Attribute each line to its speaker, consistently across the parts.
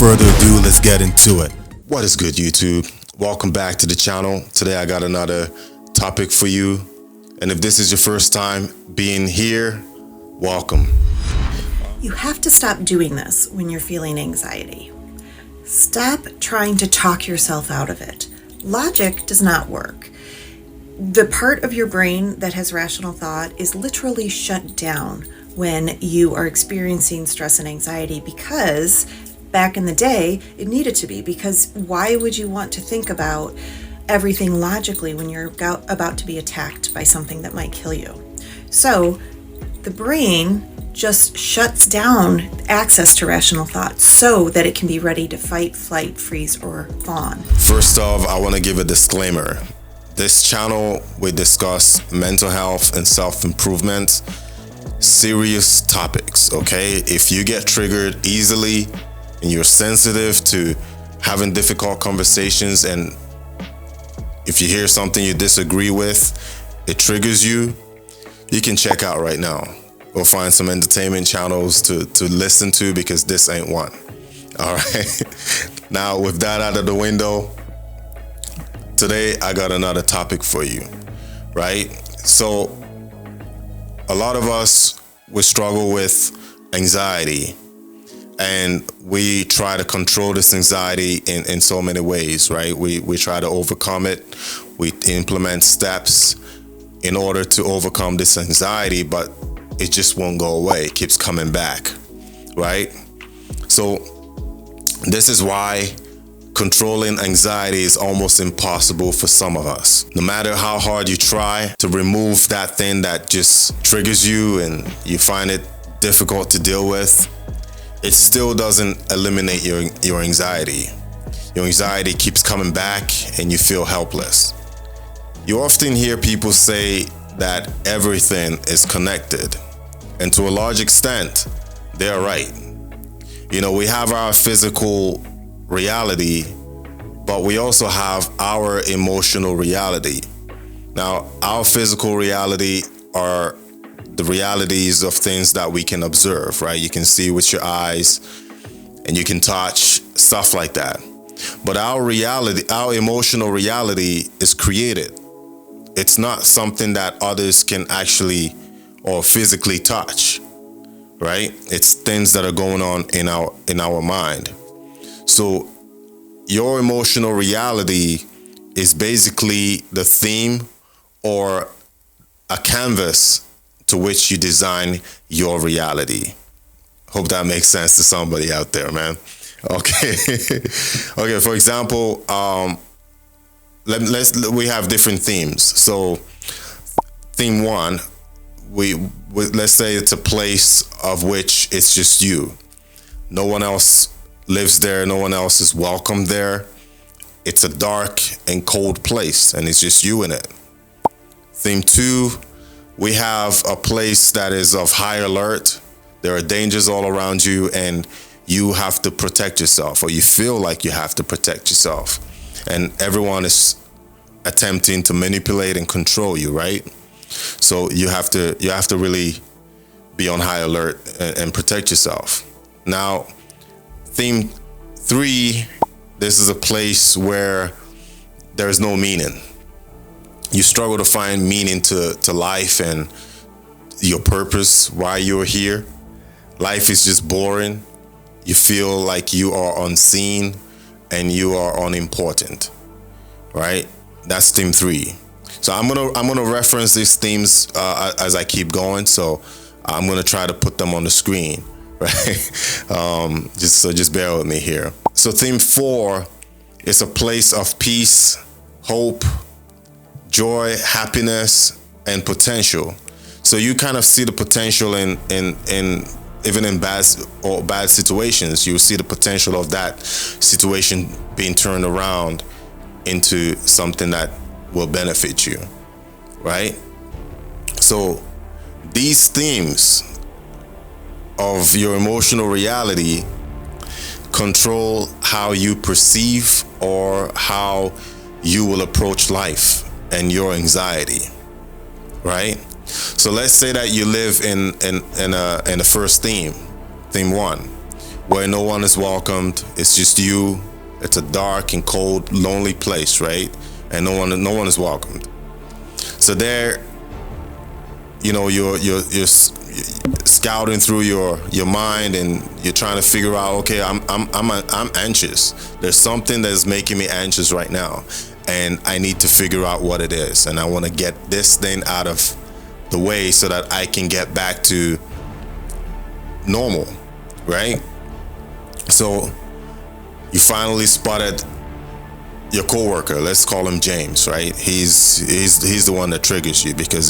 Speaker 1: further ado, let's get into it.
Speaker 2: What is good, YouTube? Welcome back to the channel. Today I got another topic for you. And if this is your first time being here, welcome.
Speaker 3: You have to stop doing this when you're feeling anxiety. Stop trying to talk yourself out of it. Logic does not work. The part of your brain that has rational thought is literally shut down when you are experiencing stress and anxiety, because back in the day it needed to be. Because why would you want to think about everything logically when you're about to be attacked by something that might kill you? So the brain just shuts down access to rational thought so that it can be ready to fight, flight, freeze, or fawn.
Speaker 2: First off, I want to give a disclaimer. This channel, we discuss mental health and self-improvement, serious topics, okay? If you get triggered easily and you're sensitive to having difficult conversations, and if you hear something you disagree with, it triggers you, you can check out right now. We'll find some entertainment channels to listen to, because this ain't one. All right. Now, with that out of the window, today I got another topic for you, right? So a lot of us, we struggle with anxiety, and we try to control this anxiety in so many ways, right? We try to overcome it. We implement steps in order to overcome this anxiety, but it just won't go away. It keeps coming back, right? So this is why controlling anxiety is almost impossible for some of us. No matter how hard you try to remove that thing that just triggers you and you find it difficult to deal with, it still doesn't eliminate your anxiety. Your anxiety keeps coming back and you feel helpless. You often hear people say that everything is connected. And to a large extent, they're right. You know, we have our physical reality, but we also have our emotional reality. Now, our physical reality are the realities of things that we can observe, right? You can see with your eyes and you can touch, stuff like that. But our reality, our emotional reality is created. It's not something that others can actually or physically touch, right? It's things that are going on in our mind. So your emotional reality is basically the theme or a canvas to which you design your reality. Hope that makes sense to somebody out there, man. Okay. Okay, for example, we have different themes. So theme one, let's say it's a place of which it's just you. No one else lives there. No one else is welcome there. It's a dark and cold place, and it's just you in it. Theme two, we have a place that is of high alert. There are dangers all around you, and you have to protect yourself, or you feel like you have to protect yourself. And everyone is attempting to manipulate and control you, right? So you have to really be on high alert and protect yourself. Now, theme three, this is a place where there's no meaning. You struggle to find meaning to life and your purpose, why you're here. Life is just boring. You feel like you are unseen and you are unimportant, right? That's theme three. So I'm gonna reference these themes as I keep going. So I'm gonna try to put them on the screen, right? Just bear with me here. So theme four is a place of peace, hope, joy, happiness, and potential. So you kind of see the potential in even in bad situations. You see the potential of that situation being turned around into something that will benefit you, right? So these themes of your emotional reality control how you perceive or how you will approach life and your anxiety, right? So let's say that you live in the first theme one, where no one is welcomed. It's just you. It's a dark and cold, lonely place, right? And no one is welcomed. So there, you're scouting through your mind, and you're trying to figure out, okay, I'm anxious. There's something that's making me anxious right now, and I need to figure out what it is, and I want to get this thing out of the way so that I can get back to normal, right? So you finally spotted your coworker. Let's call him James, right? He's the one that triggers you, because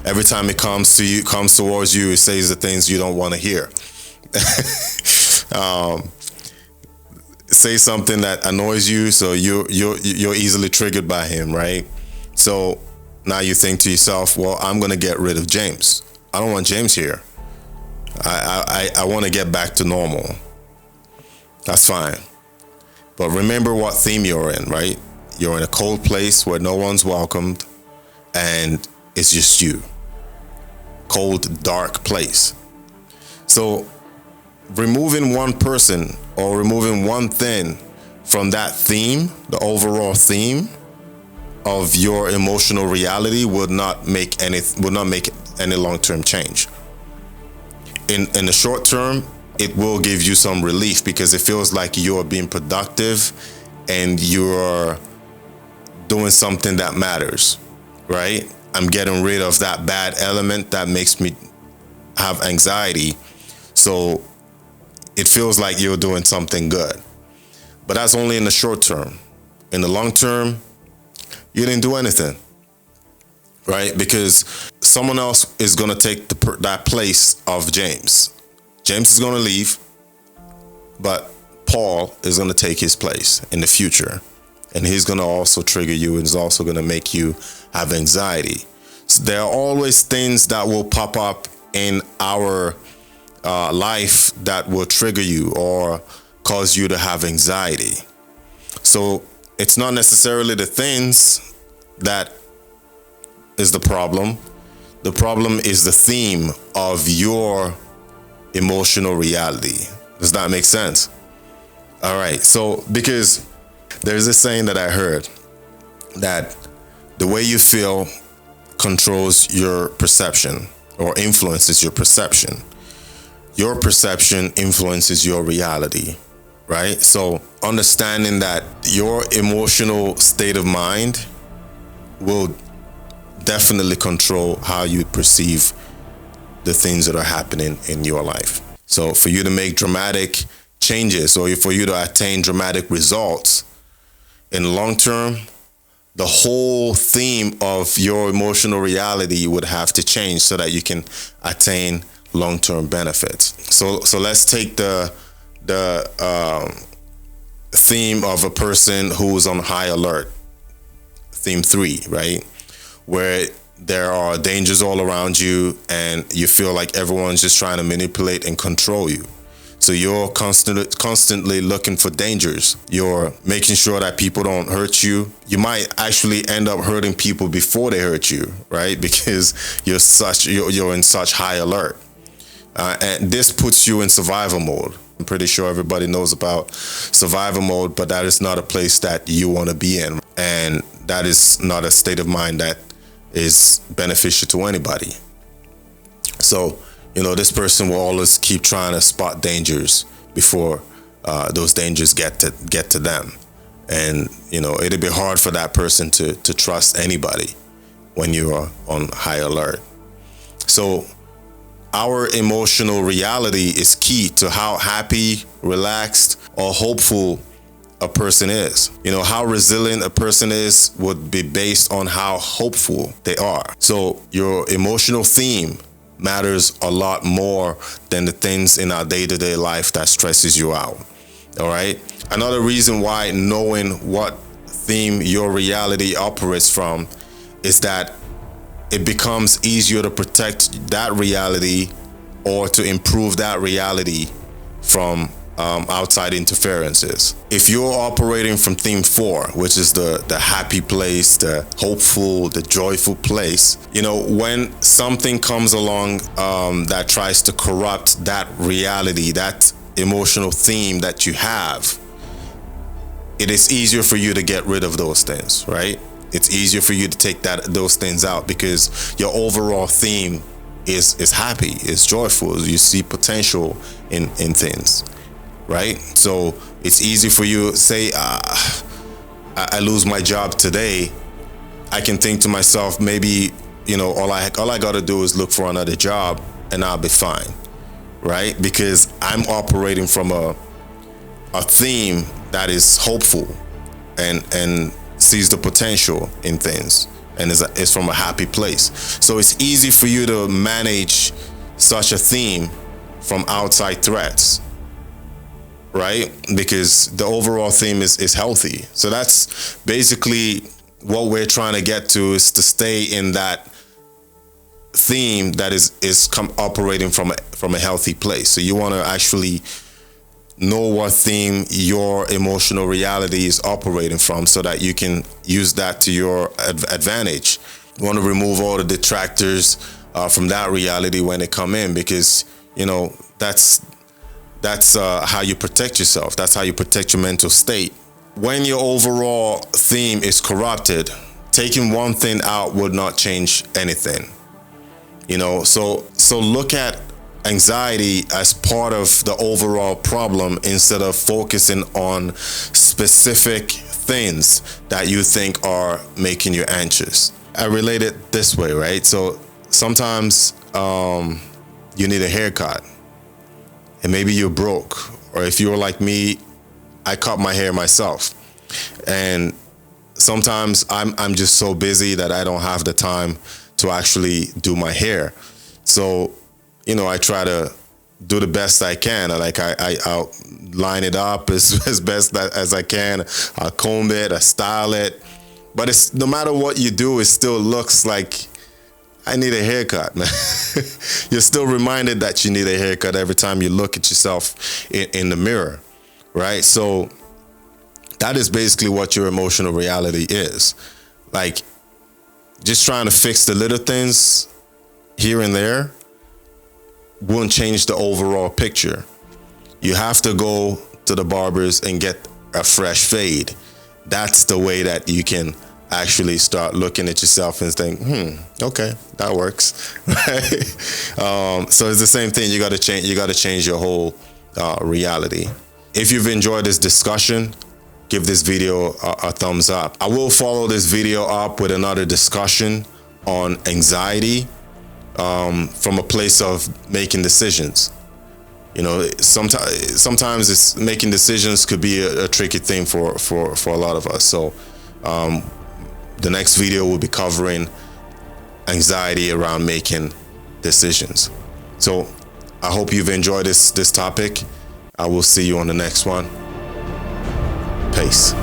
Speaker 2: every time he comes towards you, he says the things you don't want to hear. Say something that annoys you, so you're easily triggered by him, right? So now you think to yourself, well, I'm gonna get rid of James. I don't want James here. I want to get back to normal. That's fine. But remember what theme you're in, right? You're in a cold place where no one's welcomed, and it's just you. Cold, dark place. So removing one person or removing one thing from that theme, the overall theme of your emotional reality, would not make any long-term change. In the short term, it will give you some relief, because it feels like you're being productive and you're doing something that matters, right? I'm getting rid of that bad element that makes me have anxiety. So it feels like you're doing something good. But that's only in the short term. In the long term, you didn't do anything, right? Because someone else is going to take that place of James. James is going to leave, but Paul is going to take his place in the future. And he's going to also trigger you, and is also going to make you have anxiety. So there are always things that will pop up in our life that will trigger you or cause you to have anxiety. So it's not necessarily the things that is the problem. The problem is the theme of your emotional reality. Does that make sense? All right. So, because there's this saying that I heard, that the way you feel controls your perception, or influences your perception. Your perception influences your reality, right? So understanding that your emotional state of mind will definitely control how you perceive the things that are happening in your life. So for you to make dramatic changes, or for you to attain dramatic results in the long term, the whole theme of your emotional reality would have to change so that you can attain long-term benefits. So let's take the theme of a person who is on high alert, theme 3, right? Where there are dangers all around you, and you feel like everyone's just trying to manipulate and control you. So you're constantly looking for dangers. You're making sure that people don't hurt you. You might actually end up hurting people before they hurt you, right? Because you're in such high alert. And this puts you in survival mode. I'm pretty sure everybody knows about survival mode, but that is not a place that you want to be in. And that is not a state of mind that is beneficial to anybody. So, this person will always keep trying to spot dangers before those dangers get to them. And, it'll be hard for that person to trust anybody when you are on high alert. So our emotional reality is key to how happy, relaxed, or hopeful a person is. How resilient a person is would be based on how hopeful they are. So your emotional theme matters a lot more than the things in our day-to-day life that stresses you out. All right. Another reason why knowing what theme your reality operates from is that it becomes easier to protect that reality, or to improve that reality from outside interferences. If you're operating from theme 4, which is the happy place, the hopeful, the joyful place, when something comes along that tries to corrupt that reality, that emotional theme that you have, it is easier for you to get rid of those things, right? It's easier for you to take those things out because your overall theme is happy, is joyful. You see potential in things, right? So it's easy for you. Say I lose my job today, I can think to myself, maybe, you know, all I got to do is look for another job and I'll be fine, right? Because I'm operating from a theme that is hopeful and sees the potential in things and is from a happy place. So it's easy for you to manage such a theme from outside threats, right? Because the overall theme is healthy. So that's basically what we're trying to get to, is to stay in that theme that is operating from a healthy place. So you want to actually know what theme your emotional reality is operating from, so that you can use that to your advantage. You want to remove all the detractors from that reality when they come in, because, you know, that's how you protect yourself. That's how you protect your mental state. When your overall theme is corrupted, taking one thing out would not change anything. You know, so look at anxiety as part of the overall problem instead of focusing on specific things that you think are making you anxious. I relate it this way, right? So sometimes you need a haircut, and maybe you're broke, or if you're like me, I cut my hair myself, and sometimes I'm just so busy that I don't have the time to actually do my hair. So, you know, I try to do the best I can. I'll line it up as best as I can. I'll comb it, I style it. But it's, no matter what you do, it still looks like I need a haircut, man. You're still reminded that you need a haircut every time you look at yourself in the mirror, right? So that is basically what your emotional reality is. Like, just trying to fix the little things here and there won't change the overall picture. You have to go to the barbers and get a fresh fade. That's the way that you can actually start looking at yourself and think, okay, that works. So it's the same thing. You got to change your whole reality. If you've enjoyed this discussion, give this video a thumbs up. I will follow this video up with another discussion on anxiety from a place of making decisions. You know, sometimes it's making decisions could be a tricky thing for a lot of us. So the next video will be covering anxiety around making decisions. So I hope you've enjoyed this topic. I will see you on the next one. Peace.